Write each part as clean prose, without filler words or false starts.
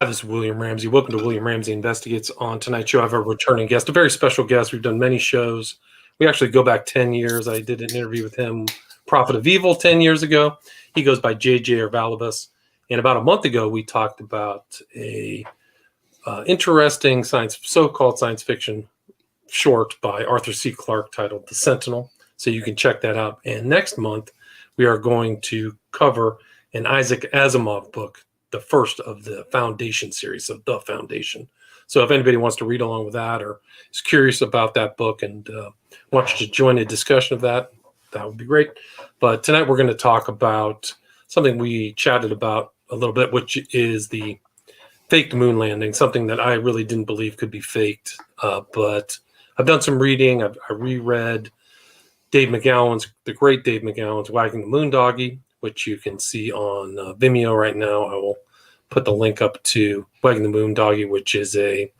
This is William Ramsey. Welcome to William Ramsey Investigates. On tonight's show, I have a returning guest, a very special guest. We've done many shows. We actually go back 10 years. I did an interview with him, Prophet of Evil, 10 years ago. He goes by JJ or Vallibus. And about a month ago, we talked about a interesting so-called science fiction short by Arthur C. Clarke titled The Sentinel. So you can check that out. And next month, we are going to cover an Isaac Asimov book, the first of the Foundation series of The Foundation. So if anybody wants to read along with that or is curious about that book and wants to join a discussion of that, that would be great. But tonight we're going to talk about something we chatted about a little bit, which is the faked moon landing, something that I really didn't believe could be faked. But I've done some reading. I reread the great Dave McGowan's Wagging the Moon Dog, which you can see on Vimeo right now. I will put the link up to Wagging the Moon Dog, which is a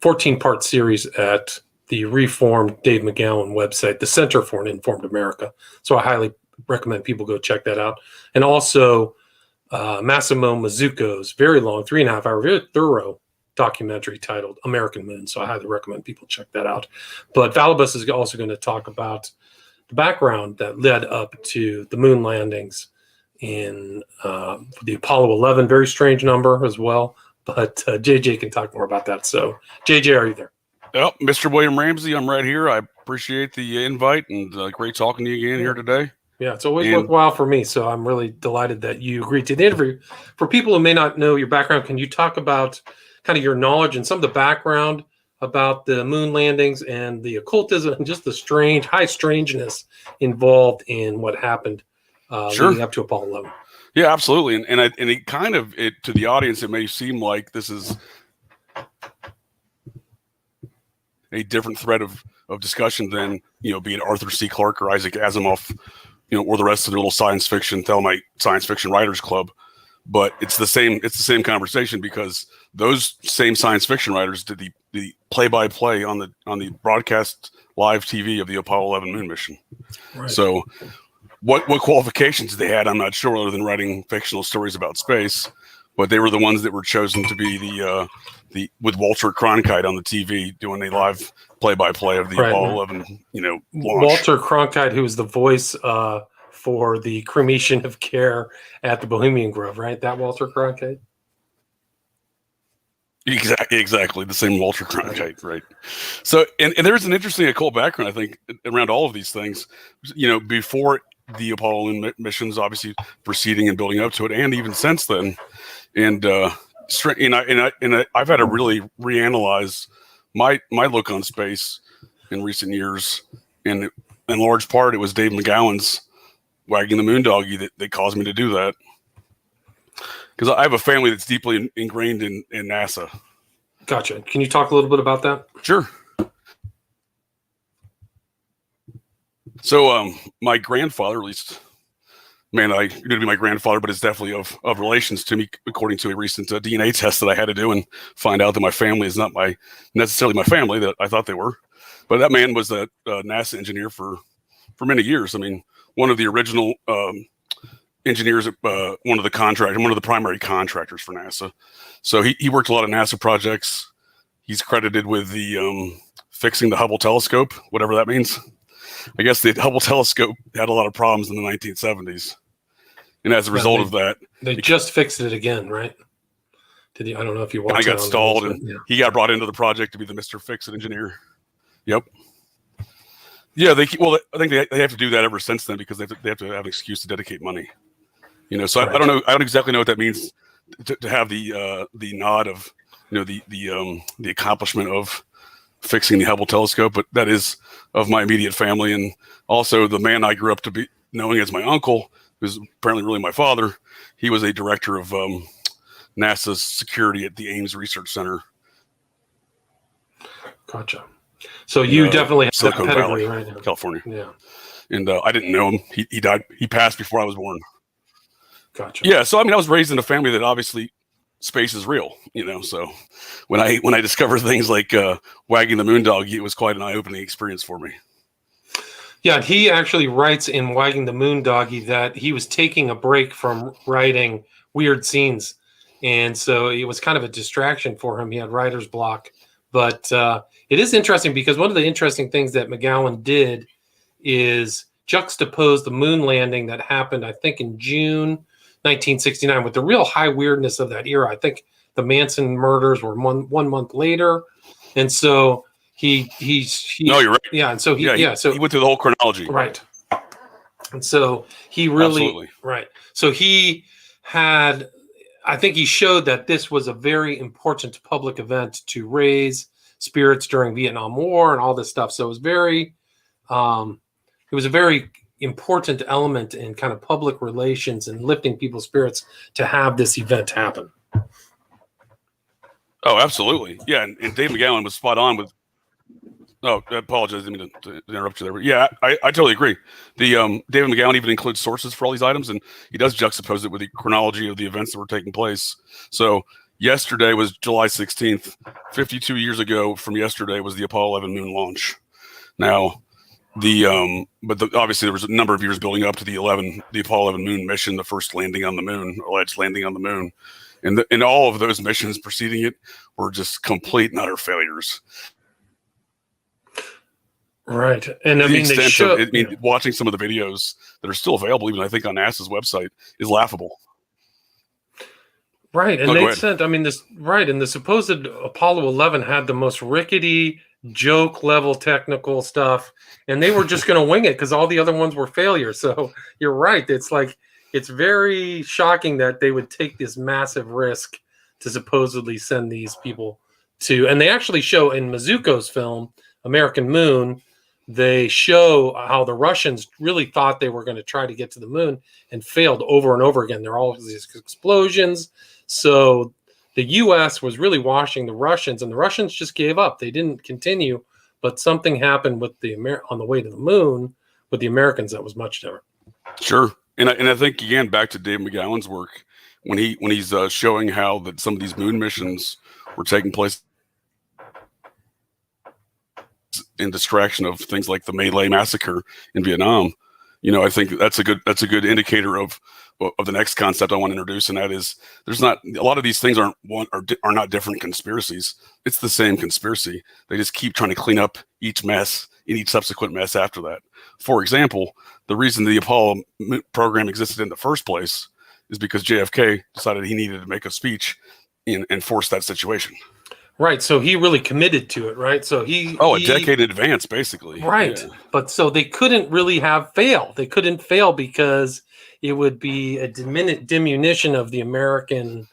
14-part series at the reformed Dave McGowan website, the Center for an Informed America. So I highly recommend people go check that out. And also Massimo Mazzucco's very long, 3.5-hour, very thorough documentary titled American Moon. So I highly recommend people check that out. But Vallibus is also going to talk about the background that led up to the moon landings in the Apollo 11, very strange number as well. But JJ can talk more about that. So JJ, are you there? Well, Mr. William Ramsey, I'm right here. I appreciate the invite and great talking to you again here today. Yeah, it's always worthwhile for me. So I'm really delighted that you agreed to the interview. For people who may not know your background, can you talk about kind of your knowledge and some of the background about the moon landings and the occultism and just the high strangeness involved in what happened leading up to Apollo 11? Yeah, absolutely. And it kind of, to the audience, it may seem like this is a different thread of discussion than, be it Arthur C. Clarke or Isaac Asimov, or the rest of the little science fiction, Thelmite Science Fiction Writers Club. But it's the same conversation because those same science fiction writers did the play-by-play on the broadcast live TV of the Apollo 11 moon mission. Right. So what qualifications they had, I'm not sure, other than writing fictional stories about space. But they were the ones that were chosen to be the with Walter Cronkite on the TV doing a live play-by-play of the Apollo 11, launch. Walter Cronkite, who was the voice for the cremation of care at the Bohemian Grove, right? That Walter Cronkite? Exactly. The same Walter Cronkite, right? So, and there's an interesting occult background, I think, around all of these things. Before the Apollo missions, obviously proceeding and building up to it, and even since then. And I've had to really reanalyze my look on space in recent years, and in large part, it was Dave McGowan's Wagging the Moon Dog that caused me to do that. Because I have a family that's deeply ingrained in NASA. Gotcha. Can you talk a little bit about that? Sure. So my grandfather, at least, I knew to be my grandfather, but it's definitely of relations to me, according to a recent DNA test that I had to do and find out that my family is not necessarily my family that I thought they were. But that man was a NASA engineer for many years. I mean, one of the original engineers, one of the primary contractors for NASA. So he worked a lot of NASA projects. He's credited with the fixing the Hubble telescope, whatever that means. I guess the Hubble telescope had a lot of problems in the 1970s. And as a result of that, they just fixed it again, right? I don't know if you watched it. I got stalled, and he got brought into the project to be the Mr. Fixit engineer. Yep. Yeah, I think they have to do that ever since then because they have to have an excuse to dedicate money. So right. I don't know. I don't exactly know what that means to have the nod of the accomplishment of fixing the Hubble telescope, but that is of my immediate family, and also the man I grew up to be knowing as my uncle, who's apparently really my father. He was a director of NASA's security at the Ames Research Center. Gotcha. So you definitely have Silicon that pedigree, Valley, right? California. Yeah. And I didn't know him. He died. He passed before I was born. Gotcha. Yeah. So I was raised in a family that obviously space is real. So when I discovered things like Wagging the Moon Dog, it was quite an eye-opening experience for me. Yeah, he actually writes in Wagging the Moon Doggy that he was taking a break from writing weird scenes And so it was kind of a distraction for him. He had writer's block. But it is interesting because one of the interesting things that McGowan did is juxtapose the moon landing that happened, I think, in June 1969 with the real high weirdness of that era. I think the Manson murders were one month later. And so he no, you're right. Yeah, and so he went through the whole chronology. Right. And so he really Absolutely. Right. So he had, I think he showed that this was a very important public event to raise spirits during Vietnam War and all this stuff. So it was very it was a very important element in kind of public relations and lifting people's spirits to have this event happen. Oh, absolutely. Yeah, and Dave McGowan was spot on with. Oh, I apologize. I didn't mean to interrupt you there. But yeah, I totally agree. The David McGowan even includes sources for all these items, and he does juxtapose it with the chronology of the events that were taking place. So yesterday was July 16th. 52 years ago from yesterday was the Apollo 11 moon launch. Now, obviously there was a number of years building up to the Apollo 11 moon mission, the first landing on the moon, alleged landing on the moon, and all of those missions preceding it were just complete and utter failures. Right. And I mean, watching some of the videos that are still available, even I think on NASA's website, is laughable. Right. And and the supposed Apollo 11 had the most rickety joke level technical stuff, and they were just going to wing it because all the other ones were failures. So you're right. It's very shocking that they would take this massive risk to supposedly send these people to, and they actually show in Mizuko's film, American Moon, they show how the Russians really thought they were going to try to get to the moon and failed over and over again. There are all these explosions. So the U.S. was really washing the Russians, and the Russians just gave up. They didn't continue, but something happened with on the way to the moon with the Americans that was much different. Sure. And I think, again, back to Dave McGowan's work, when he's showing how that some of these moon missions were taking place in distraction of things like the My Lai massacre in Vietnam, I think that's a good indicator of the next concept I want to introduce, and that is there's not a lot of these things are not different conspiracies. It's the same conspiracy. They just keep trying to clean up each mess in each subsequent mess after that. For example, the reason the Apollo program existed in the first place is because JFK decided he needed to make a speech and force that situation. Right, so he really committed to it, right? So a decade in advance, basically. Right, yeah. But so they couldn't really fail. They couldn't fail because it would be a diminution of the American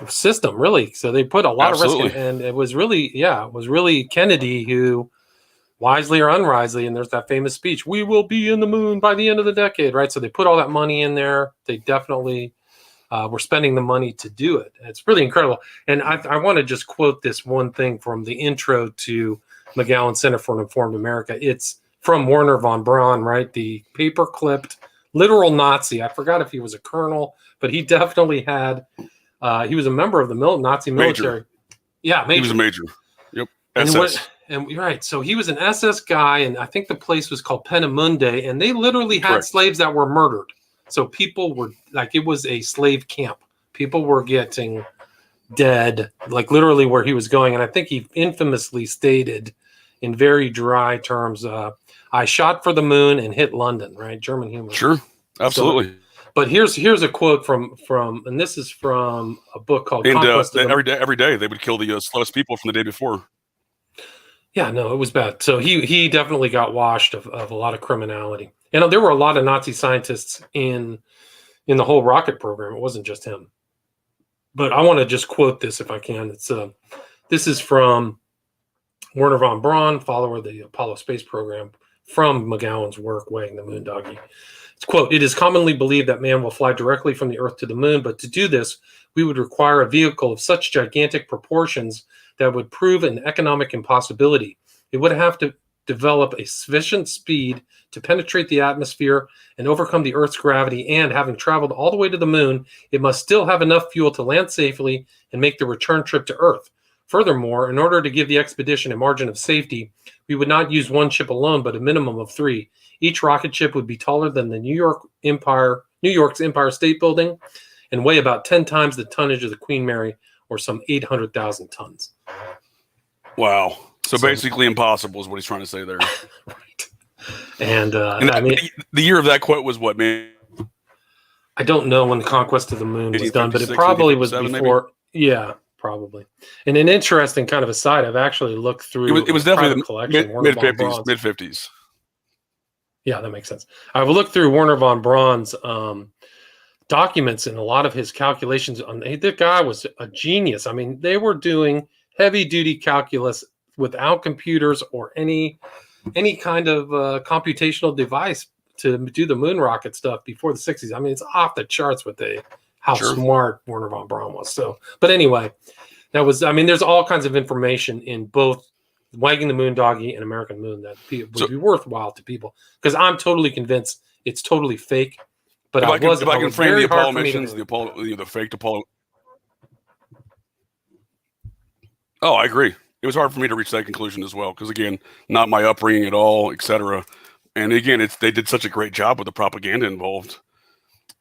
system, really. So they put a lot of risk in, and it was really Kennedy who, wisely or unwisely, and there's that famous speech, "We will be in the moon by the end of the decade," right? So they put all that money in there. They definitely were spending the money to do it. It's really incredible. And I want to just quote this one thing from the intro to McGowan Center for an Informed America. It's from Werner von Braun, right? The paper-clipped literal Nazi. I forgot if he was a colonel, but he definitely had, he was a member of the Nazi military. Major. Yeah, major. He was a major. Yep. SS. And right. So he was an SS guy, and I think the place was called Peenemünde, and they literally had slaves that were murdered. So people were it was a slave camp. People were getting dead, literally where he was going. And I think he infamously stated in very dry terms, "I shot for the moon and hit London," right? German humor. Sure. Absolutely. So, but here's a quote from, and this is from a book called Conquest of every day they would kill the slowest people from the day before. Yeah, no, it was bad. So he definitely got washed of a lot of criminality. And there were a lot of Nazi scientists in the whole rocket program. It wasn't just him. But I want to just quote this if I can. It's this is from Werner von Braun, follower of the Apollo space program, from McGowan's work, Wagging the Moon Dog. It's quote, "It is commonly believed that man will fly directly from the Earth to the moon, but to do this, we would require a vehicle of such gigantic proportions that would prove an economic impossibility. It would have to develop a sufficient speed to penetrate the atmosphere and overcome the Earth's gravity, and having traveled all the way to the moon, it must still have enough fuel to land safely and make the return trip to Earth. Furthermore, in order to give the expedition a margin of safety, we would not use one ship alone, but a minimum of 3. Each rocket ship would be taller than the New York's Empire State Building, and weigh about 10 times the tonnage of the Queen Mary, or some 800,000 tons. Wow. So basically impossible is what he's trying to say there. Right. And I mean, the year of that quote was what, man? I don't know when the conquest of the moon was done, but it probably was before. Maybe? Yeah, probably. And an interesting kind of aside, I've actually looked through. It was definitely collection, mid 50s. Yeah, that makes sense. I've looked through Werner von Braun's documents and a lot of his calculations. The guy was a genius. I mean, they were doing heavy duty calculus without computers or any kind of computational device to do the moon rocket stuff before the 60s. I mean, it's off the charts with how smart Werner von Braun was. So, but anyway, there's all kinds of information in both Wagging the Moon Doggy and American Moon that would be worthwhile to people, because I'm totally convinced it's totally fake. But if I can frame the Apollo missions, the faked Apollo. Oh, I agree. It was hard for me to reach that conclusion as well, because again, not my upbringing at all, etc. And again, they did such a great job with the propaganda involved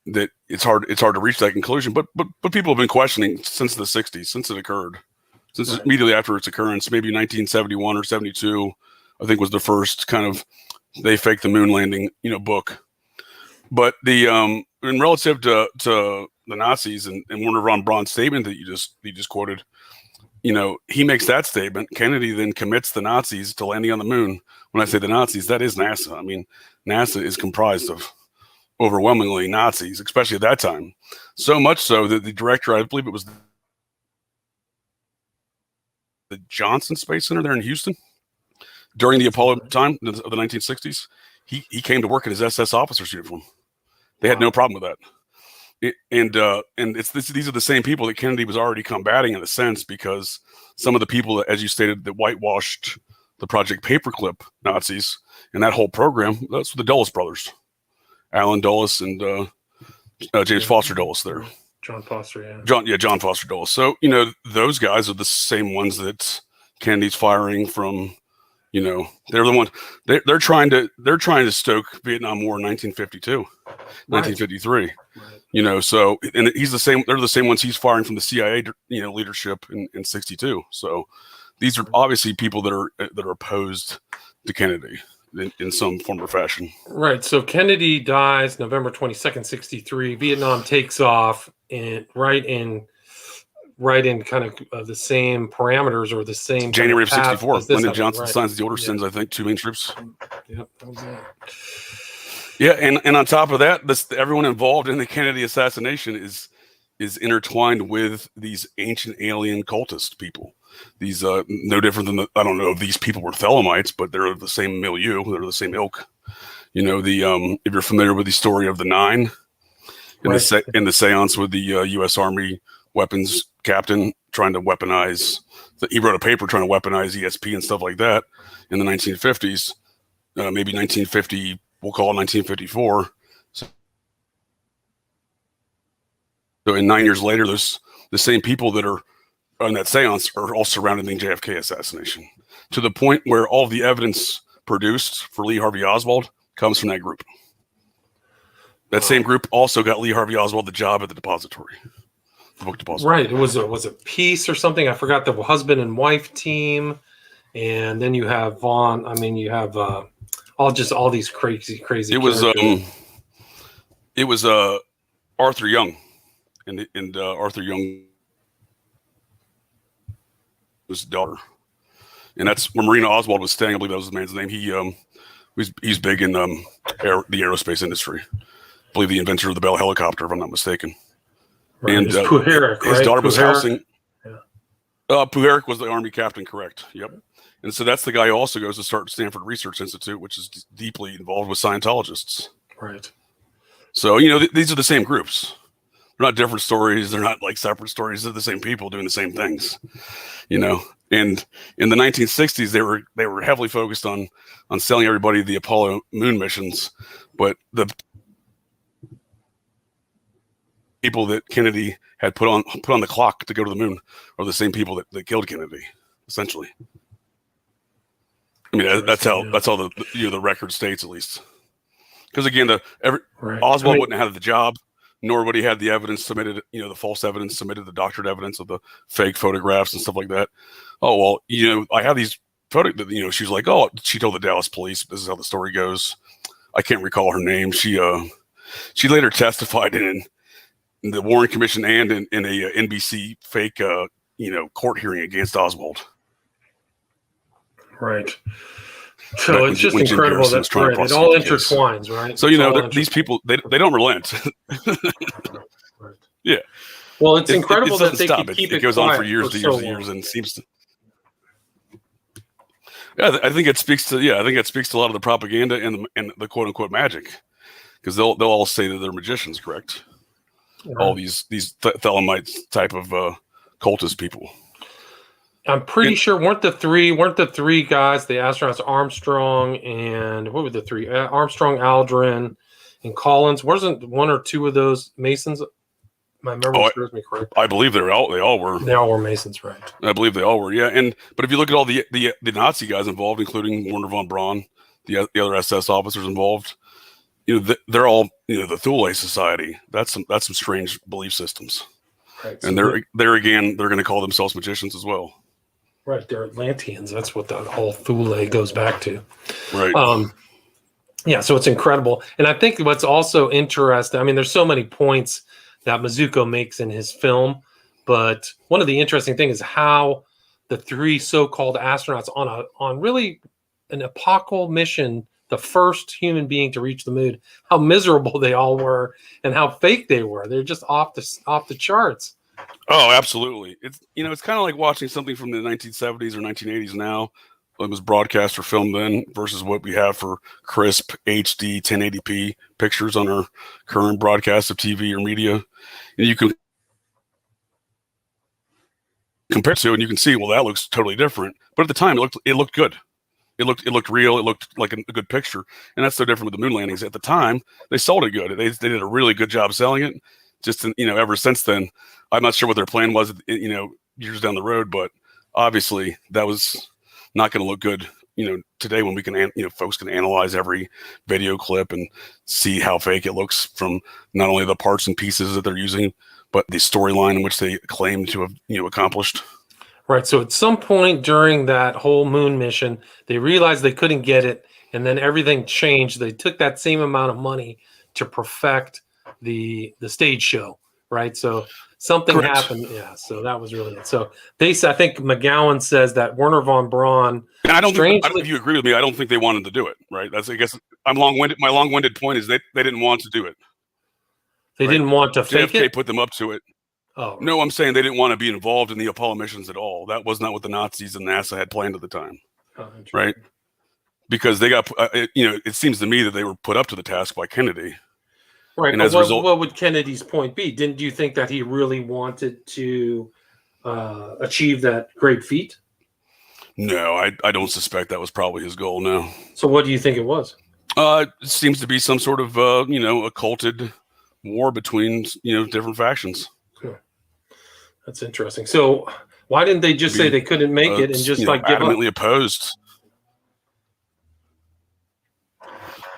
that it's hard to reach that conclusion. But people have been questioning since the 60s, since it occurred, since immediately after its occurrence, maybe 1971 or 72, I think was the first kind of they faked the moon landing, book. But the in relative to the Nazis and Werner von Braun's statement that you just quoted, he makes that statement. Kennedy then commits the Nazis to landing on the moon. When I say the Nazis, that is NASA. I mean, NASA is comprised of overwhelmingly Nazis, especially at that time. So much so that the director, I believe it was the Johnson Space Center there in Houston, during the Apollo time of the 1960s, he came to work in his SS officer's uniform. They had no problem with that. These are the same people that Kennedy was already combating in a sense, because some of the people that, as you stated, that whitewashed the Project Paperclip Nazis and that whole program, that's the Dulles brothers, Alan Dulles and James Foster Dulles there. John Foster, yeah. John Foster Dulles. So, those guys are the same ones that Kennedy's firing from. They're the one. They're trying to stoke Vietnam War in 1952, 1953. Right. So, and he's the same. They're the same ones he's firing from the CIA, leadership in 62. So, these are obviously people that are opposed to Kennedy in some form or fashion. Right. So Kennedy dies November 22nd, 63. Vietnam takes off, and right in kind of the same parameters or the same January of 64. Lyndon Johnson signs the order, sends, I think, 2 main troops. Yep, that was it. Yeah, and on top of that, everyone involved in the Kennedy assassination is intertwined with these ancient alien cultist people. These no different than I don't know if these people were Thelemites, but they're of the same milieu, they're the same ilk. If you're familiar with the story of the Nine, in the seance with the U.S. Army weapons captain trying to weaponize. He wrote a paper trying to weaponize ESP and stuff like that in the 1950s, maybe 1950. We'll call it 1954. So, and 9 years later, there's the same people that are on that seance are all surrounding the JFK assassination, to the point where all of the evidence produced for Lee Harvey Oswald comes from that group. That same group also got Lee Harvey Oswald the job at the depository. Book deposit. Right. It was a piece or something. I forgot, the husband and wife team, and then you have Vaughn. I mean, you have all these crazy. It was Arthur Young, and Arthur Young was his daughter, and that's where Marina Oswald was staying. I believe that was the man's name. He's big in the aerospace industry. I believe the inventor of the Bell helicopter, if I'm not mistaken. Right. And Puharich, his daughter was housing. Yeah. Puharich was the Army captain, correct? Yep. And so that's the guy who also goes to start Stanford Research Institute, which is deeply involved with Scientologists. Right. So these are the same groups. They're not different stories. They're not like separate stories. They're the same people doing the same things. And in the 1960s, they were heavily focused on selling everybody the Apollo moon missions, but the people that Kennedy had put on the clock to go to the moon are the same people that killed Kennedy, essentially. I mean, that's how the record states, at least. Because again, Oswald wouldn't have had the job. nor would he had the evidence submitted, the false evidence submitted, the doctored evidence of the fake photographs and stuff like that. Oh, well, I have these she was like, oh, she told the Dallas police, this is how the story goes. I can't recall her name. She later testified in the Warren Commission and in a NBC fake, court hearing against Oswald. Right. So it's just incredible that it all intertwines, right? So, these people, they don't relent. Right. Yeah. Well, it's incredible that they can keep it goes on for years to years and years, and seems to. Yeah, I think it speaks to a lot of the propaganda and the quote unquote magic, because they'll all say that they're magicians, correct? Right. All these Thelemite type of cultist people. I'm pretty sure weren't the three guys, the astronauts, Armstrong and what were the three? Armstrong, Aldrin, and Collins. Wasn't one or two of those Masons? My memory serves me correct. I believe they all were. They all were Masons, right? I believe they all were. Yeah, but if you look at all the Nazi guys involved, including Werner von Braun, the other SS officers involved, they're all the Thule Society. That's some strange belief systems. Right. And they're going to call themselves magicians as well. Right, they're Atlanteans. That's what the whole Thule goes back to. Right. Yeah, so it's incredible. And I think what's also interesting, I mean, there's so many points that Mizuko makes in his film, but one of the interesting things is how the three so-called astronauts on really an epochal mission, the first human being to reach the moon, how miserable they all were and how fake they were. They're just off the charts. Oh, absolutely. It's it's kind of like watching something from the 1970s or 1980s now. It was broadcast or filmed then versus what we have for crisp HD 1080p pictures on our current broadcast of TV or media. And you can compare to, and you can see, well, that looks totally different. But at the time, it looked good. It looked real. It looked like a good picture. And that's so different with the moon landings. At the time, they sold it good. They did a really good job selling it. Just ever since then, I'm not sure what their plan was, years down the road, but obviously that was not going to look good, today when we can, folks can analyze every video clip and see how fake it looks from not only the parts and pieces that they're using, but the storyline in which they claim to have, accomplished. Right. So at some point during that whole moon mission, they realized they couldn't get it, and then everything changed. They took that same amount of money to perfect the stage show, right? So something Correct. happened. Yeah. So that was really it. So I think McGowan says that Werner von Braun. And I don't think if you agree with me, I don't think they wanted to do it, right? That's, I guess, I'm long-winded. My long-winded point is they didn't want to do it. They didn't want to fake JFK it? put them up to it. Oh, right. No, I'm saying they didn't want to be involved in the Apollo missions at all. That was not what the Nazis and NASA had planned at the time, right? Because they got, it seems to me that they were put up to the task by Kennedy. Right, and as a result, what would Kennedy's point be? Didn't you think that he really wanted to achieve that great feat? No, I don't suspect that was probably his goal, no. So what do you think it was? It seems to be some sort of, occulted war between, different factions. That's interesting. So why didn't they just say they couldn't make it and just give up? Adamantly opposed.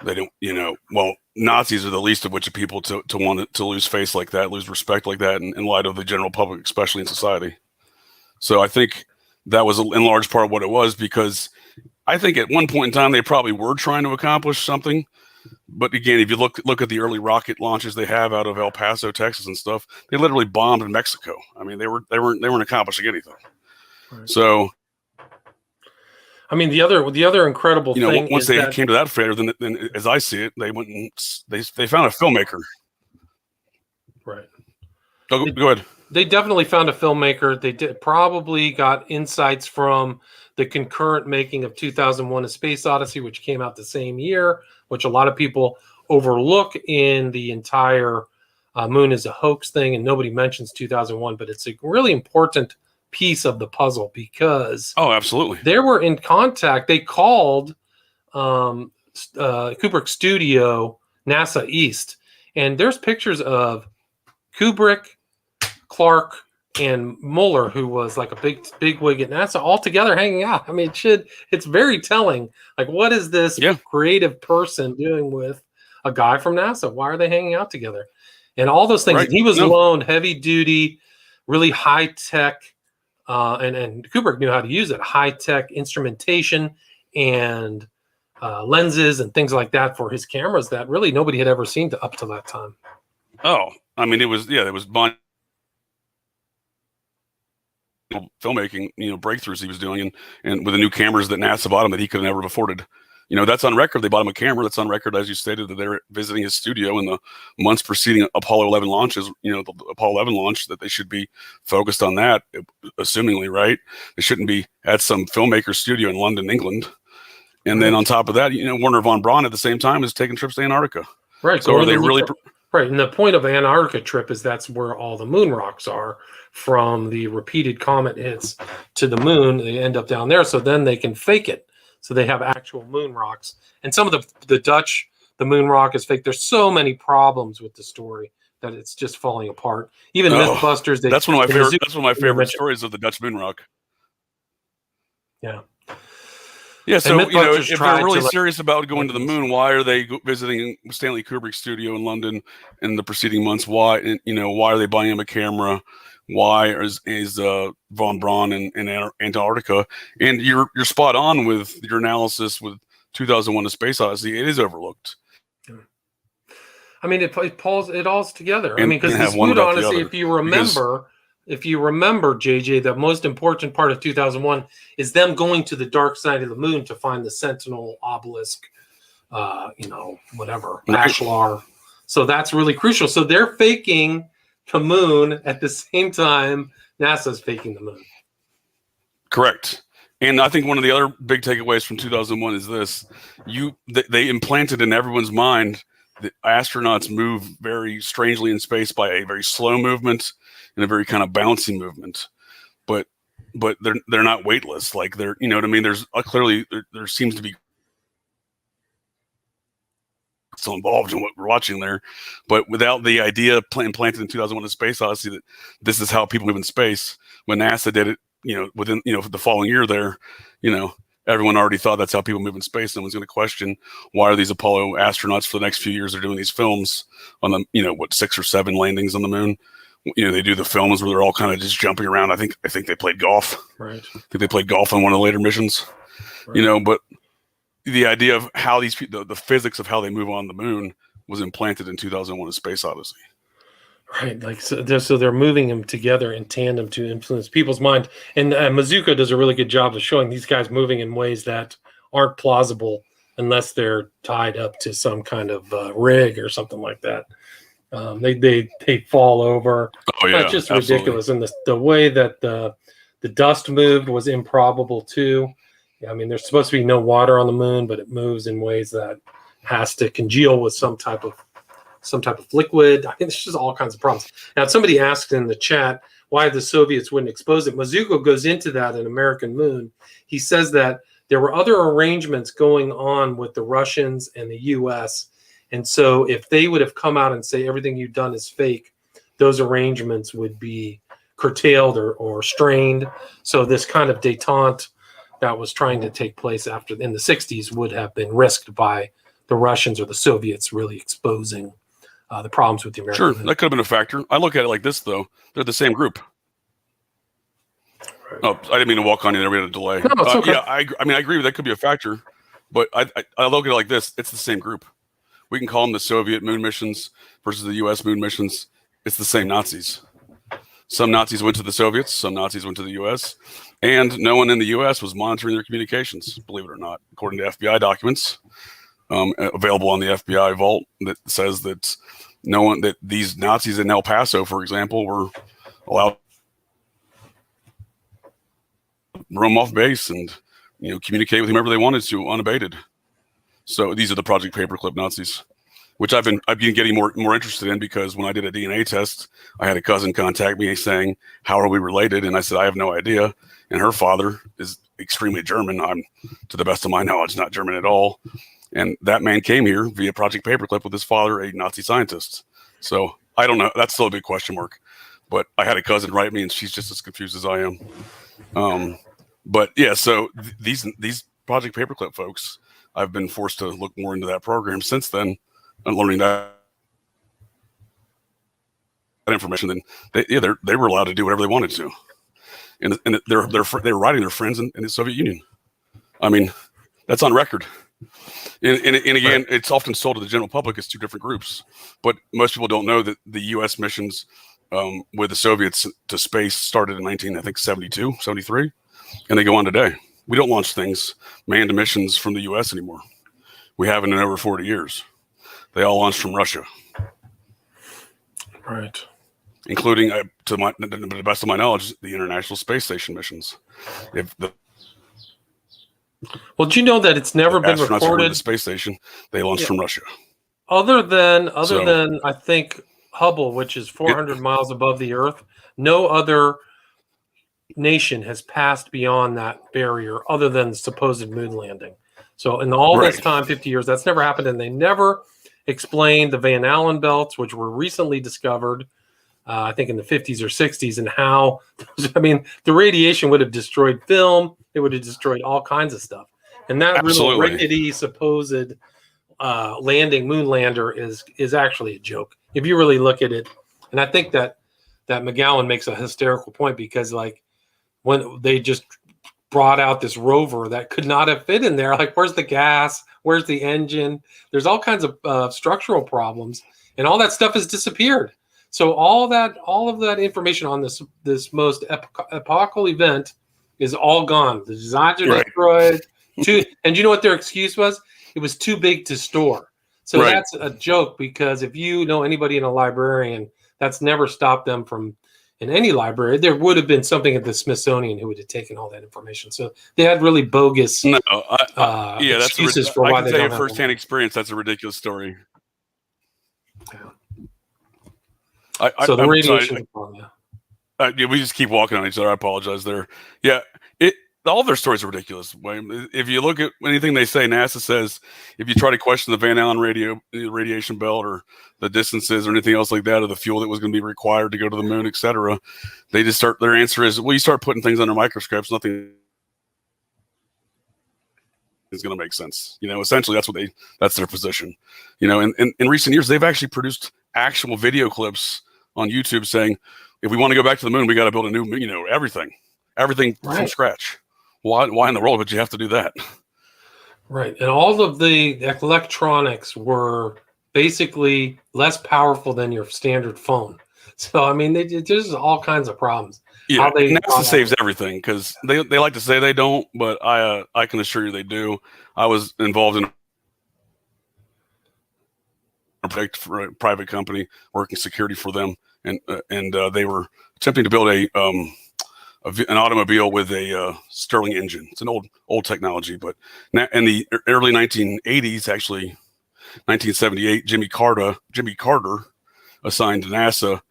They don't, well, Nazis are the least of which of people to want to lose face like that, lose respect like that in light of the general public, especially in society. So I think that was in large part what it was, because I think at one point in time, they probably were trying to accomplish something. But again, if you look at the early rocket launches they have out of El Paso, Texas and stuff, they literally bombed in Mexico. I mean, they weren't accomplishing anything. Right. So, I mean, the other incredible thing once they came to that failure, then as I see it, they went and they found a filmmaker. Right. Go ahead. They definitely found a filmmaker. They probably got insights from the concurrent making of 2001: A Space Odyssey, which came out the same year, which a lot of people overlook in the entire moon is a hoax thing, and nobody mentions 2001, but it's a really important piece of the puzzle because absolutely, they were in contact. They called Kubrick's studio, NASA East, and there's pictures of Kubrick, Clark, and Mueller, who was like a big wig at NASA, all together hanging out. I mean, it's very telling. Like, what is this creative person doing with a guy from NASA? Why are they hanging out together? and all those things. Right. He was No. loaned heavy duty, really high tech, and Kubrick knew how to use it, high tech instrumentation and lenses and things like that for his cameras that really nobody had ever seen up to that time. Oh, I mean, it was filmmaking, breakthroughs he was doing, and with the new cameras that NASA bought him that he could have never afforded. That's on record. They bought him a camera. That's on record, as you stated, that they were visiting his studio in the months preceding Apollo 11 launches. The Apollo 11 launch, that they should be focused on that, assumingly, right? They shouldn't be at some filmmaker studio in London, England. And then on top of that, Werner von Braun at the same time is taking trips to Antarctica. Right. So are they really? Right. And the point of the Antarctica trip is that's where all the moon rocks are from the repeated comet hits to the moon. They end up down there. So then they can fake it. So they have actual moon rocks. And some of the Dutch, the moon rock is fake. There's so many problems with the story that it's just falling apart. Even Mythbusters. That's one of my favorite stories of the Dutch moon rock. Yeah. Yeah, so if they're really serious about going to the moon, why are they visiting Stanley Kubrick's studio in London in the preceding months? Why are they buying him a camera? Why is von Braun in Antarctica? And you're spot on with your analysis with 2001: A Space Odyssey. It is overlooked. I mean, it pulls it all together. And, I mean, because this Moon Odyssey, if you remember, JJ, the most important part of 2001 is them going to the dark side of the moon to find the Sentinel obelisk, whatever, ashlar. So that's really crucial. So they're faking the moon at the same time NASA's faking the moon. Correct. And I think one of the other big takeaways from 2001 is this: they implanted in everyone's mind that astronauts move very strangely in space by a very slow movement and a very kind of bouncy movement, but they're not weightless. Like they're, you know what I mean? There's clearly there seems to be still involved in what we're watching there, but without the idea implanted in 2001: A Space Odyssey that this is how people move in space. When NASA did it, within the following year there, everyone already thought that's how people move in space. No one's going to question why are these Apollo astronauts for the next few years are doing these films on the 6 or 7 landings on the moon. They do the films where they're all kind of just jumping around. I think they played golf. Right. I think they played golf on one of the later missions. Right. But the idea of how these people, the physics of how they move on the moon was implanted in 2001: A Space Odyssey. Right, like so they're moving them together in tandem to influence people's mind. And Mazuka does a really good job of showing these guys moving in ways that aren't plausible unless they're tied up to some kind of rig or something like that. They fall over. Oh yeah, it's just absolutely ridiculous. And the way that the dust moved was improbable too. I mean, there's supposed to be no water on the moon, but it moves in ways that has to congeal with some type of liquid. I think there's just all kinds of problems. Now, somebody asked in the chat why the Soviets wouldn't expose it. Mazuko goes into that in American Moon. He says that there were other arrangements going on with the Russians and the U.S. And so if they would have come out and say everything you've done is fake, those arrangements would be curtailed or strained. So this kind of detente that was trying to take place in the 60s would have been risked by the Russians or the Soviets really exposing the problems with the American. Sure, that could have been a factor. I look at it like this, though. They're the same group. Right. Oh, I didn't mean to walk on you there. We had a delay. No, it's okay. Yeah, I agree that could be a factor. But I look at it like this. It's the same group. We can call them the Soviet moon missions versus the U.S. moon missions. It's the same Nazis. Some Nazis went to the Soviets. Some Nazis went to the U.S. And no one in the U.S. was monitoring their communications, believe it or not, according to FBI documents available on the FBI vault that says that these Nazis in El Paso, for example, were allowed to roam off base and communicate with whomever they wanted to unabated. So these are the Project Paperclip Nazis, which I've been getting more interested in, because when I did a DNA test, I had a cousin contact me saying, "How are we related?" And I said, "I have no idea." And her father is extremely German. I'm, to the best of my knowledge, not German at all. And that man came here via Project Paperclip with his father, a Nazi scientist. So I don't know. That's still a big question mark. But I had a cousin write me, and she's just as confused as I am. But yeah, so these Project Paperclip folks, I've been forced to look more into that program since then, and learning that information, then they were allowed to do whatever they wanted to, and they were writing their friends in the Soviet Union. I mean, that's on record. And again, it's often sold to the general public as two different groups, but most people don't know that the U.S. missions with the Soviets to space started in 1972, 73, and they go on today. We don't launch manned missions from the U.S. anymore. We haven't in over 40 years. They all launched from Russia. Right. Including, to the best of my knowledge, the International Space Station missions. Well, do you know that it's never been reported? The space station they launched from Russia. Other than I think Hubble, which is 400 miles above the Earth, no other nation has passed beyond that barrier other than supposed moon landing. So in all this time, 50 years, that's never happened, and they never explained the Van Allen belts, which were recently discovered, I think in the 50s or 60s, and how, I mean, the radiation would have destroyed film. It would have destroyed all kinds of stuff. And that little rickety supposed moon lander is actually a joke. If you really look at it. And I think that McGowan makes a hysterical point, because like when they just brought out this rover that could not have fit in there, like where's the gas? Where's the engine? There's all kinds of structural problems, and all that stuff has disappeared. So all of that information on this most epochal event is all gone. The designs are destroyed. And you know what their excuse was? It was too big to store. So that's a joke, because if you know anybody in a librarian, that's never stopped them from, in any library, there would have been something at the Smithsonian who would have taken all that information. So they had really bogus excuses for why they don't have. I can tell you firsthand experience. That's a ridiculous story. Yeah. So the radiation. We just keep walking on each other. I apologize there. Yeah, all their stories are ridiculous. If you look at anything they say, NASA says if you try to question the Van Allen radiation belt or the distances or anything else like that, or the fuel that was going to be required to go to the moon, etc., they just start. Their answer is, well, you start putting things under microscopes, nothing is going to make sense. Essentially that's their position. And in recent years, they've actually produced actual video clips on YouTube saying, if we want to go back to the moon, we got to build a new, everything from scratch. Why in the world would you have to do that? Right. And all of the electronics were basically less powerful than your standard phone. So, I mean, there's all kinds of problems. Yeah, NASA saves everything, because they like to say they don't, but I can assure you they do. I was involved in a private company working security for them, and they were attempting to build an automobile with a Stirling engine. It's an old technology, but in the early 1980s, actually 1978, Jimmy Carter assigned to NASA.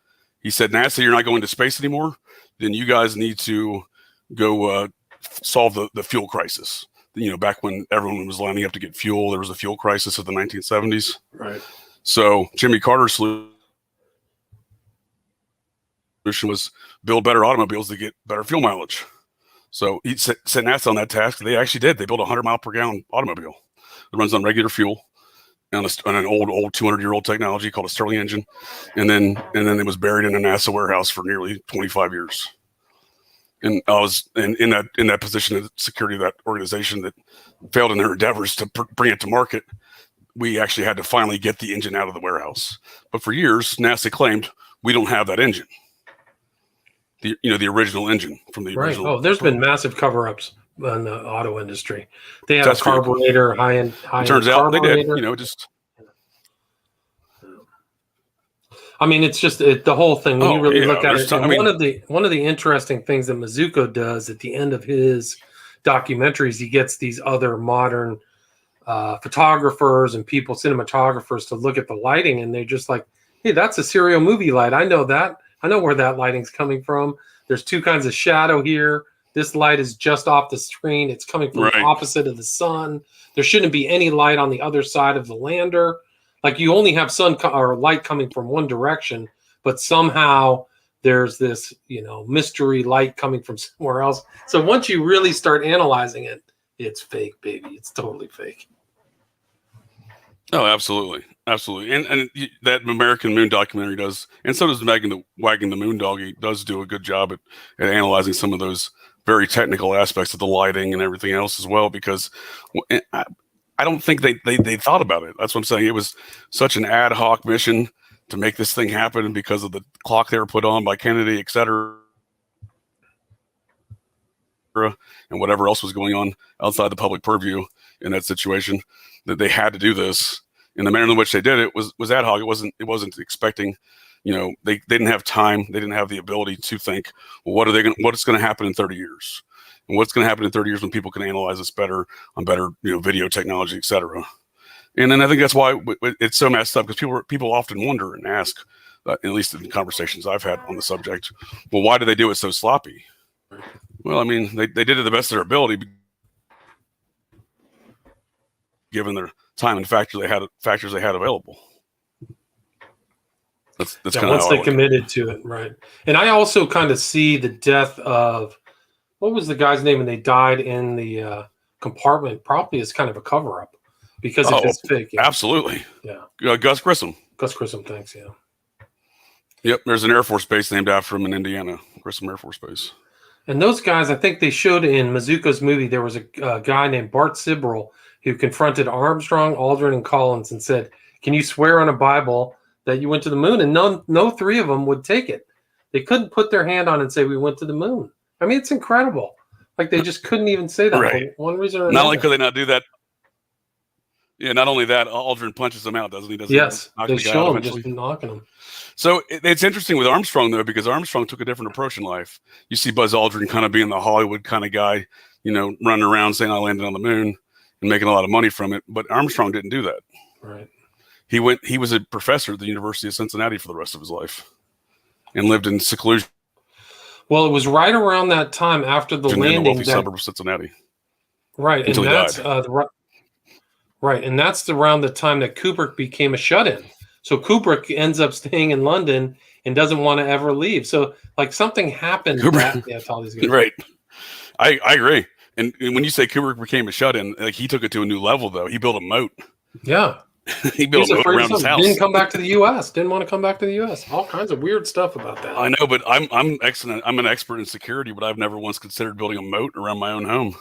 He said, NASA, you're not going to space anymore. Then you guys need to go solve the fuel crisis. Back when everyone was lining up to get fuel, there was a fuel crisis of the 1970s. Right. So Jimmy Carter's solution was build better automobiles to get better fuel mileage. So he set NASA on that task. They actually did. They built a 100-mile-per-gallon automobile that runs on regular fuel on an old 200-year-old technology called a Stirling engine, and then it was buried in a NASA warehouse for nearly 25 years. And I was in that position of security of that organization that failed in their endeavors to bring it to market. We actually had to finally get the engine out of the warehouse. But for years, NASA claimed we don't have that engine. The original engine from the original. Oh, there's been massive cover-ups in the auto industry. They have a carburetor, high-end. Turns out they did. I mean, it's just the whole thing. When you really look at it, one of the interesting things that Mizuko does at the end of his documentaries, he gets these other modern photographers and cinematographers to look at the lighting, and they're just like, "Hey, that's a serial movie light. I know that. I know where that lighting's coming from. There's two kinds of shadow here. This light is just off the screen. It's coming from the opposite of the sun. There shouldn't be any light on the other side of the lander. Like, you only have light coming from one direction, but somehow there's this, mystery light coming from somewhere else." So once you really start analyzing it, it's fake, baby. It's totally fake. Oh, absolutely. Absolutely. And that American Moon documentary does, and so does Wagging the Moon Dog. He does do a good job at analyzing some of those very technical aspects of the lighting and everything else as well, because I don't think they thought about it. That's what I'm saying. It was such an ad hoc mission to make this thing happen because of the clock they were put on by Kennedy, et cetera, and whatever else was going on outside the public purview in that situation, that they had to do this. And the manner in which they did it was ad hoc. It wasn't expecting, they didn't have time. They didn't have the ability to think, well, what's going to happen in 30 years? And what's going to happen in 30 years when people can analyze this better on better, video technology, et cetera. And then I think that's why it's so messed up, because people often wonder and ask, at least in conversations I've had on the subject, well, why do they do it so sloppy? Well, I mean, they did it the best of their ability, given their time and factors they had available. That's kind of once they committed to it, right? And I also kind of see the death of, what was the guy's name, and they died in the compartment, probably as kind of a cover-up because of his fake. Yeah. Absolutely. Yeah. Gus Grissom. Gus Grissom, thanks. Yeah. Yep. There's an Air Force base named after him in Indiana, Grissom Air Force Base. And those guys, I think they showed in Mazuka's movie, there was a guy named Bart Sibrel who confronted Armstrong, Aldrin, and Collins and said, "Can you swear on a Bible that you went to the moon?" And no three of them would take it. They couldn't put their hand on it and say, "We went to the moon." I mean, it's incredible. Like, they just couldn't even say that right. for one reason or another. Not only could they not do that, not only that, Aldrin punches them out, doesn't he? Yes, they show him just knocking him. So it's interesting with Armstrong, though, because Armstrong took a different approach in life. You see Buzz Aldrin kind of being the Hollywood kind of guy, running around saying, "I landed on the moon," and making a lot of money from it. But Armstrong didn't do that. Right. He was a professor at the University of Cincinnati for the rest of his life and lived in seclusion. Well, it was right around that time after the landing. In the wealthy suburb of Cincinnati. Right. Until and that's right. And that's around the time that Kubrick became a shut-in. So Kubrick ends up staying in London and doesn't want to ever leave. So, like, something happened. To all these guys. Right. I agree. And when you say Kubrick became a shut-in, like, he took it to a new level, though. He built a moat. Yeah. He built a moat around his house. Didn't come back to the U.S. Didn't want to come back to the U.S. All kinds of weird stuff about that. I know, but I'm excellent. I'm an expert in security, but I've never once considered building a moat around my own home.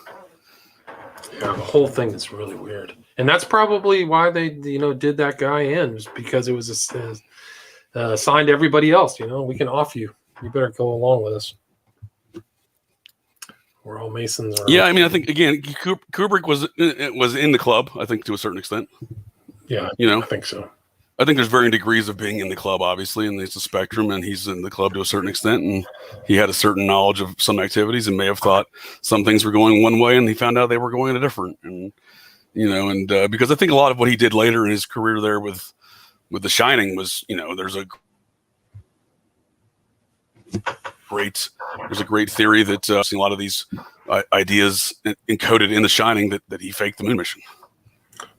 Yeah, the whole thing is really weird. And that's probably why they, did that guy in, was because it was assigned to everybody else. We can off you. You better go along with us. We're all Masons. Yeah, I mean, I think, again, Kubrick was in the club, I think, to a certain extent. Yeah, I think so. I think there's varying degrees of being in the club, obviously, and there's a spectrum, and he's in the club to a certain extent, and he had a certain knowledge of some activities and may have thought some things were going one way, and he found out they were going in a different. And because I think a lot of what he did later in his career there with The Shining was, there's a great theory that a lot of these ideas encoded in The Shining that he faked the moon mission.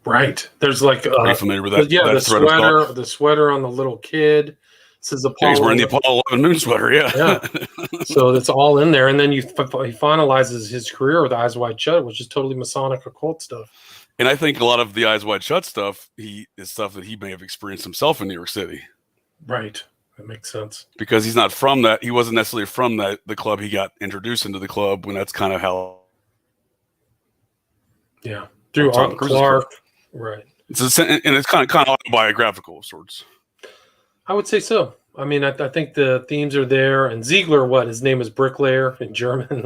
Right. There's like are you familiar with that? Yeah, the sweater on the little kid says Apollo. He's wearing the Apollo 11 moon sweater. Yeah. So it's all in there, and then he finalizes his career with Eyes Wide Shut, which is totally Masonic occult stuff. And I think a lot of the Eyes Wide Shut stuff is stuff that he may have experienced himself in New York City. Right. That makes sense. Because he's not from that. He wasn't necessarily from the club. He got introduced into the club when that's kind of how. Yeah. Through Art Clark. Right. It's kind of autobiographical of sorts. I would say so. I mean, I think the themes are there. And Ziegler, his name is Bricklayer in German.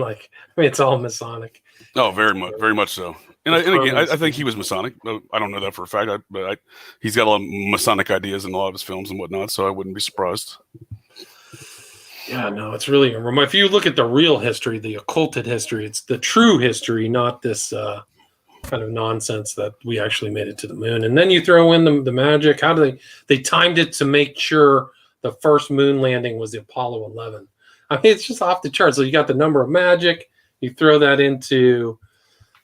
It's all Masonic. Oh, very much so. And again, I think he was Masonic. I don't know that for a fact, but he's got a lot of Masonic ideas in a lot of his films and whatnot, so I wouldn't be surprised. Yeah, no, it's really, if you look at the real history, the occulted history, it's the true history, not this kind of nonsense that we actually made it to the moon. And then you throw in the magic. How do they timed it to make sure the first moon landing was the Apollo 11. I mean, it's just off the charts. So you got the number of magic, you throw that into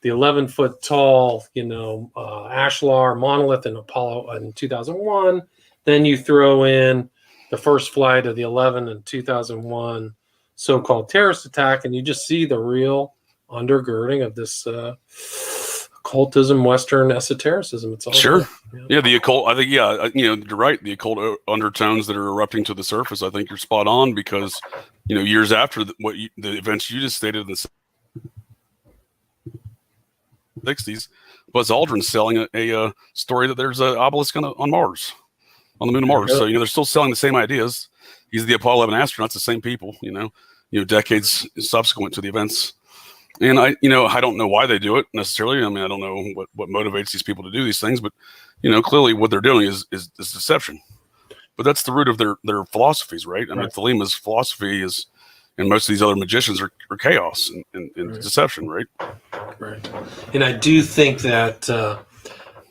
the 11-foot tall, ashlar monolith in Apollo in 2001. Then you throw in the first flight of the 11 in 2001 so-called terrorist attack, and you just see the real undergirding of this occultism, Western esotericism. It's all Sure. there. Yeah, the occult. I think, you're right. The occult undertones that are erupting to the surface. I think you're spot on because, years after the events you just stated in the 60s, Buzz Aldrin's selling a story that there's an obelisk on Mars, on the moon of Mars. So, they're still selling the same ideas. He's the Apollo 11 astronauts, the same people, decades subsequent to the events. And I don't know why they do it necessarily. I mean, I don't know what motivates these people to do these things, but clearly what they're doing is deception. But that's the root of their philosophies, right? I mean, Thelema's philosophy is, and most of these other magicians are chaos and deception, right? Right. And I do think that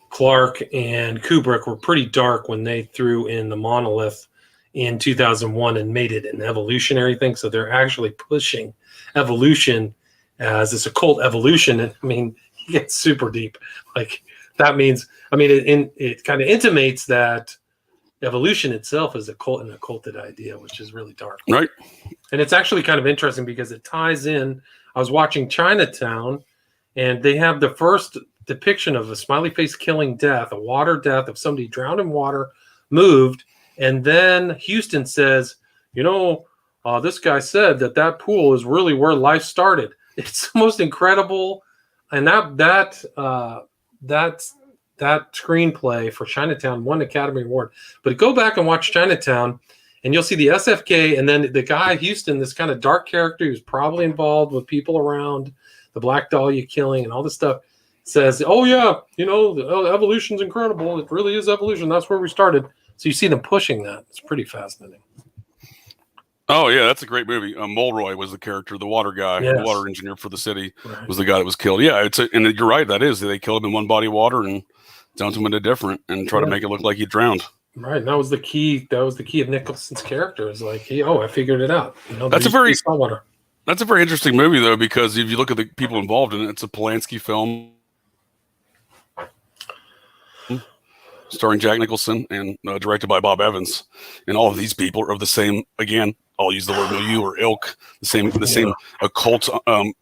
Clark and Kubrick were pretty dark when they threw in the monolith in 2001 and made it an evolutionary thing. So they're actually pushing evolution as this occult evolution. And I mean, it gets super deep. Like that means, I mean, it kind of intimates that evolution itself is an occulted idea, which is really dark. Right. And it's actually kind of interesting because it ties in. I was watching Chinatown and they have the first depiction of a smiley face killing death, a water death of somebody drowned in water, moved. And then Houston says, this guy said that pool is really where life started. It's the most incredible, and that screenplay for Chinatown won Academy Award. But go back and watch Chinatown, and you'll see the SFK, and then the guy Houston, this kind of dark character who's probably involved with people around the Black Dahlia killing and all this stuff, says, "Oh yeah, the evolution's incredible. It really is evolution. That's where we started." So you see them pushing that. It's pretty fascinating. Oh yeah, that's a great movie. Mulroy was the character, the water guy, Yes. the water engineer for the city, was the guy that was killed. Yeah, and you're right. That is, they killed him in one body of water and dumped him into different, and try to make it look like he drowned. Right, and that was the key. That was the key of Nicholson's character. Is like, I figured it out. That's a very interesting movie though, because if you look at the people involved in it, it's a Polanski film starring Jack Nicholson and directed by Bob Evans, and all of these people are of the same. Again, I'll use the word milieu or ilk, the same occult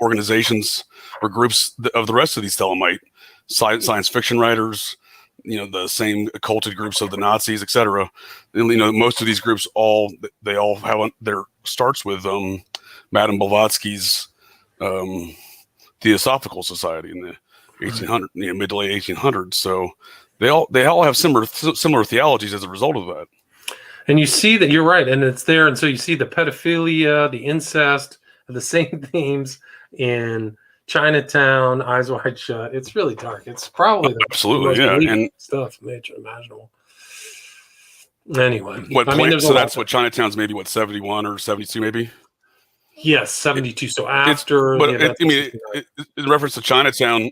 organizations or groups of the rest of these Thelemite science fiction writers. The same occulted groups of the Nazis, etc. And most of these groups they all have their starts with Madame Blavatsky's Theosophical Society in the 1800 mid to late 1800s. So they all have similar theologies as a result of that. And you see that you're right, and it's there. And so you see the pedophilia, the incest, the same themes in Chinatown, Eyes Wide Shut. It's really dark. It's probably the absolutely and stuff imaginable. Anyway, so that's what Chinatown's maybe 71 or 72 maybe. Yes, 72. So after, in reference to Chinatown.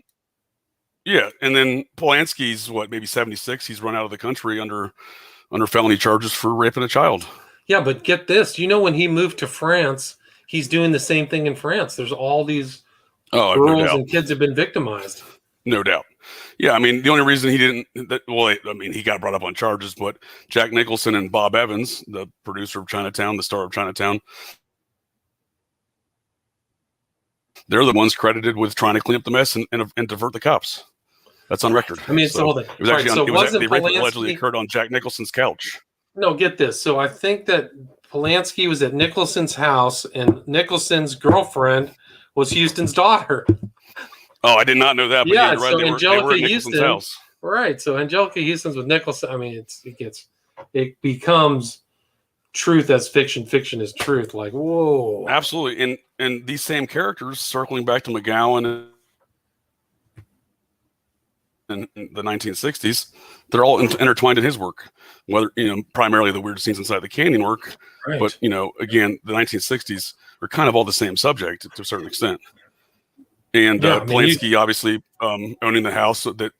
Yeah, and then Polanski's maybe 76. He's run out of the country under felony charges for raping a child. Yeah, but get this. When he moved to France, he's doing the same thing in France. There's all these girls and kids have been victimized. No doubt. Yeah, I mean, the only reason he didn't, he got brought up on charges, but Jack Nicholson and Bob Evans, the producer of Chinatown, the star of Chinatown, they're the ones credited with trying to clean up the mess and divert the cops. That's on record. I mean, it's the whole thing. It was actually the rape allegedly occurred on Jack Nicholson's couch. No, get this. So I think that Polanski was at Nicholson's house, and Nicholson's girlfriend was Houston's daughter. Oh, I did not know that. But yeah, right. So they Angelica were at Houston, house. Right. So Angelica Houston's with Nicholson. I mean, it becomes truth as fiction. Fiction is truth. Like, whoa. Absolutely. And these same characters, circling back to McGowan in the 1960s, they're all intertwined in his work. Whether primarily the weird scenes inside the canyon work, right. But again, the 1960s are kind of all the same subject to a certain extent. And Polanski obviously owning the house that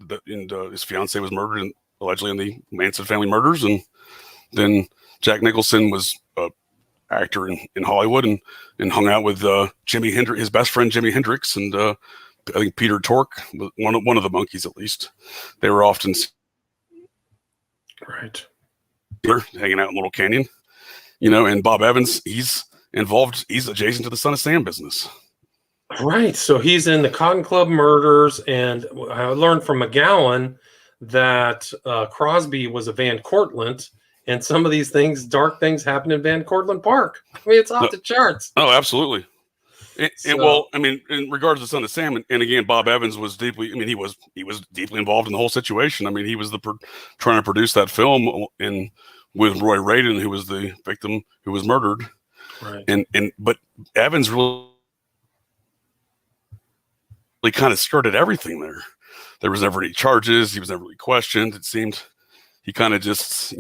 his fiance was murdered allegedly in the Manson family murders, and then Jack Nicholson was an actor in Hollywood and hung out with Jimi Hendrix, his best friend Jimi Hendrix, and I think Peter Tork, one of the monkeys at least. They were often right hanging out in Little Canyon, and Bob Evans, he's involved. He's adjacent to the Son of Sam business. Right. So he's in the Cotton Club murders, and I learned from McGowan that Crosby was a Van Cortlandt, and some of these things, dark things, happened in Van Cortlandt Park. I mean, it's off the charts. Oh, absolutely. So, Well, I mean, in regards to Son of Sam, and again, Bob Evans was deeply. I mean, he was deeply involved in the whole situation. I mean, he was trying to produce that film with Roy Radin, who was the victim who was murdered. right. But Evans really kind of skirted everything there. There was never any charges. He was never really questioned. It seemed he kind of just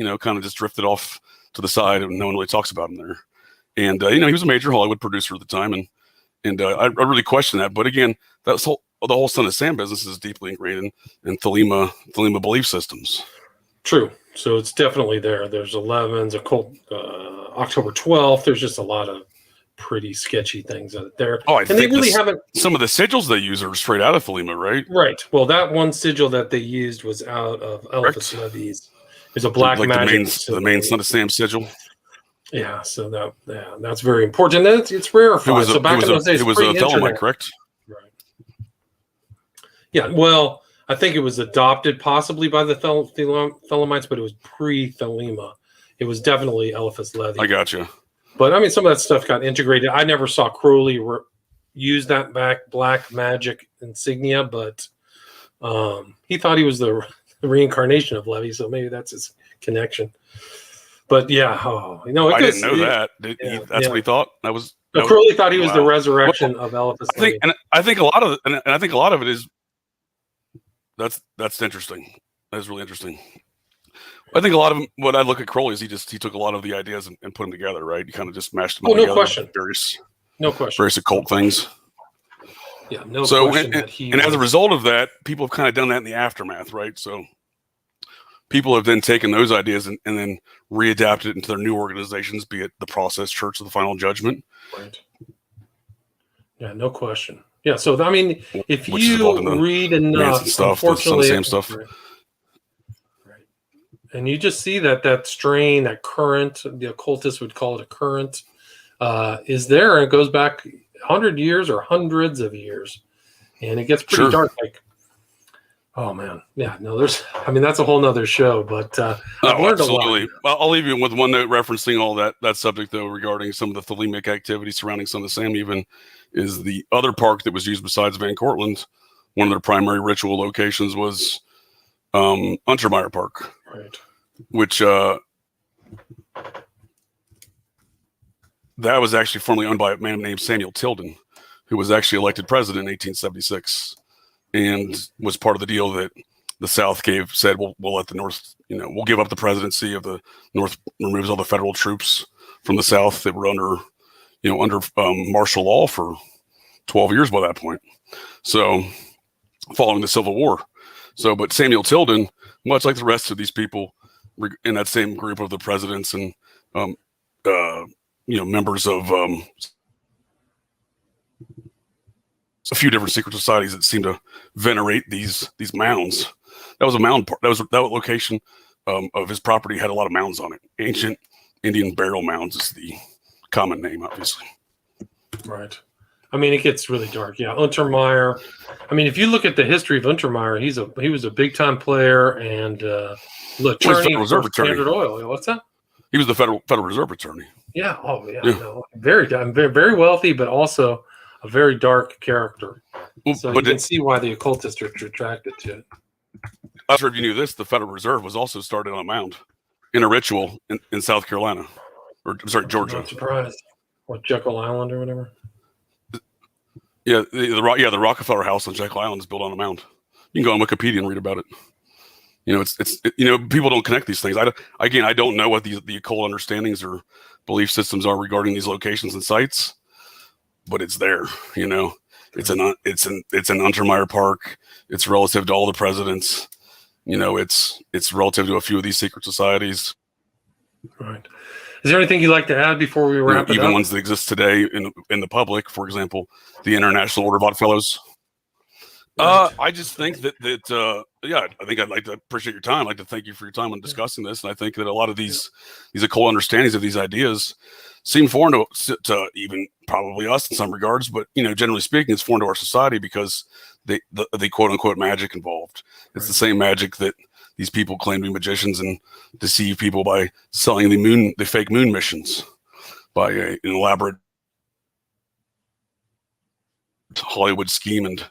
drifted off to the side, and no one really talks about him there. And he was a major Hollywood producer at the time, and I really question that. But again, the whole Son of Sam business is deeply ingrained in Thelema belief systems. True. So it's definitely there. There's 11s, Occult, October 12th. There's just a lot of pretty sketchy things out there. Oh, and they really haven't. Some of the sigils they use are straight out of Thelema, right? Right. Well, that one sigil that they used was out of Eliphas Levi's. There's a black like magic. The main Son of Sam sigil. Yeah. So that's very important. It's rarefied. So back in those days, it was a Thelemite, correct? Right. Yeah. Well, I think it was adopted possibly by the Thelemites, but it was pre-Thelema. It was definitely Eliphas Levi. I gotcha. But I mean, some of that stuff got integrated. I never saw Crowley use that black magic insignia, but he thought he was the reincarnation of Levi, so maybe that's his connection. But yeah, I didn't know that. That's what he thought. Crowley thought he was the resurrection of Eliphas Levi. I think a lot of it is that's interesting. That's really interesting. I think a lot of them, when I look at Crowley, is he took a lot of the ideas and put them together, right? He kind of just mashed them all together. No question. Various occult things. Yeah, no question. And as a result of that, people have kind of done that in the aftermath, right? So people have then taken those ideas and then readapted it into their new organizations, be it the Process Church of the Final Judgment. Right. Yeah, no question. Yeah, so I mean, if you read enough, unfortunately, same stuff. Right. And you just see that strain, that current, the occultists would call it a current, is there, and it goes back 100 years or hundreds of years, and it gets pretty dark. Like, oh man, yeah, no, that's a whole nother show. But I've learned absolutely. a lot. Well, I'll leave you with one note referencing all that subject, though, regarding some of the Thelemic activity surrounding Son of Sam. Even is the other park that was used besides Van Cortlandt. One of their primary ritual locations was Huntermeyer Park. Right. Which that was actually formerly owned by a man named Samuel Tilden, who was actually elected president in 1876, and was part of the deal that the South said, we'll let the North, we'll give up the presidency of the North, removes all the federal troops from the South that were under martial law for 12 years by that point. So following the Civil War. So, but Samuel Tilden, much like the rest of these people in that same group of the presidents and members of a few different secret societies that seem to venerate these mounds. That was a mound part. That location of his property had a lot of mounds on it. Ancient Indian burial mounds is the common name, obviously. Right. I mean, it gets really dark. Yeah, Untermeyer. I mean, if you look at the history of Untermeyer, he was a big time player and attorney for Standard Oil. What's that? He was the Federal Reserve attorney. Yeah. Oh, yeah. No, very very wealthy, but also a very dark character. So you can see why the occultists are attracted to it. I'm sure if you knew this, the Federal Reserve was also started on a mound in a ritual in South Carolina, or I'm sorry, Georgia. I'm not surprised. What, Jekyll Island or whatever? Yeah, the Rockefeller House on Jekyll Island is built on a mound. You can go on Wikipedia and read about it. People don't connect these things. I don't know what the occult understandings or belief systems are regarding these locations and sites, but it's there. It's an Undermeyer Park. It's relative to all the presidents. It's relative to a few of these secret societies. Right. Is there anything you'd like to add before we wrap it up? Even ones that exist today in the public, for example, the International Order of Odd Fellows. I just think that yeah, I think I'd like to appreciate your time. I'd like to thank you for your time on discussing this. And I think that a lot of these occult understandings of these ideas seem foreign to even probably us in some regards, but generally speaking, it's foreign to our society because the quote unquote magic involved. It's the same magic that these people claim to be magicians and deceive people by selling the fake moon missions by an elaborate Hollywood scheme and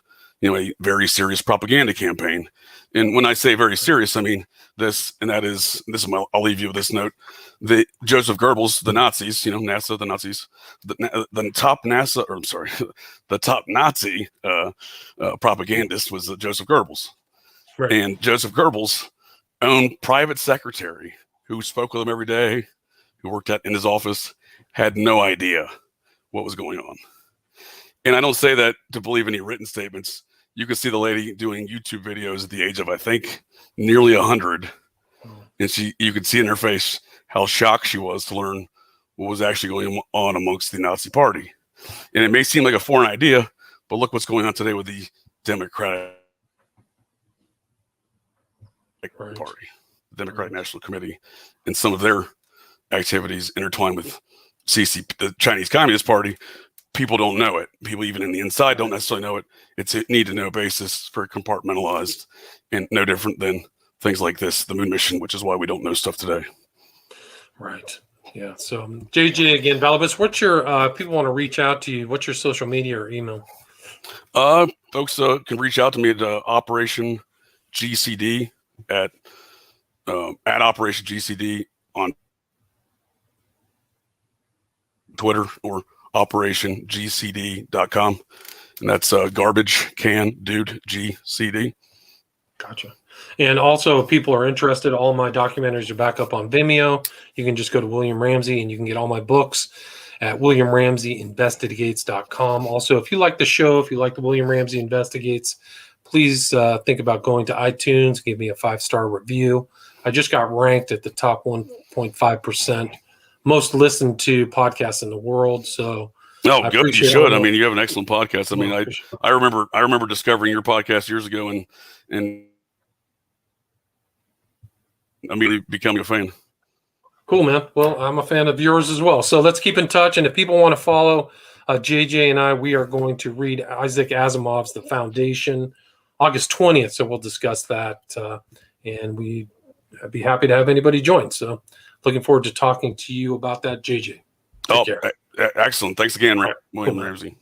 a very serious propaganda campaign. And when I say very serious, I mean this, and that is this. I'll leave you with this note: the Joseph Goebbels, the Nazis, NASA, the Nazis, the top NASA, or I'm sorry, the top Nazi propagandist was Joseph Goebbels, Right. and Joseph Goebbels' own private secretary, who spoke with him every day, who worked in his office, had no idea what was going on. And I don't say that to believe any written statements. You can see the lady doing YouTube videos at the age of, I think, nearly 100. And you could see in her face how shocked she was to learn what was actually going on amongst the Nazi Party. And it may seem like a foreign idea, but look what's going on today with the Democratic Party, the Democratic National Committee, and some of their activities intertwined with CCP, the Chinese Communist Party. People don't know it. People even in the inside don't necessarily know it. It's a need-to-know basis for compartmentalized, and no different than things like this, the moon mission, which is why we don't know stuff today. Right. Yeah. So JJ again, Vallibus, what's your people want to reach out to you? What's your social media or email? Folks can reach out to me at Operation GCD at Operation GCD on Twitter or operationgcd.com, and that's garbage can dude GCD. Gotcha. And also, if people are interested, all my documentaries are back up on Vimeo. You can just go to William Ramsey and you can get all my books at WilliamRamseyInvestigates.com. Also, if you like the show, if you like the William Ramsey Investigates, please think about going to iTunes, give me a 5-star review. I just got ranked at the top 1.5% most listened to podcasts in the world. So, good. You should. I mean, you have an excellent podcast. I mean, I remember discovering your podcast years ago and immediately becoming a fan. Cool, man. Well, I'm a fan of yours as well. So let's keep in touch. And if people want to follow JJ and I, we are going to read Isaac Asimov's The Foundation August 20th. So we'll discuss that. And we'd be happy to have anybody join. So looking forward to talking to you about that, JJ. Take care. Excellent. Thanks again, William Cool, Ramsey.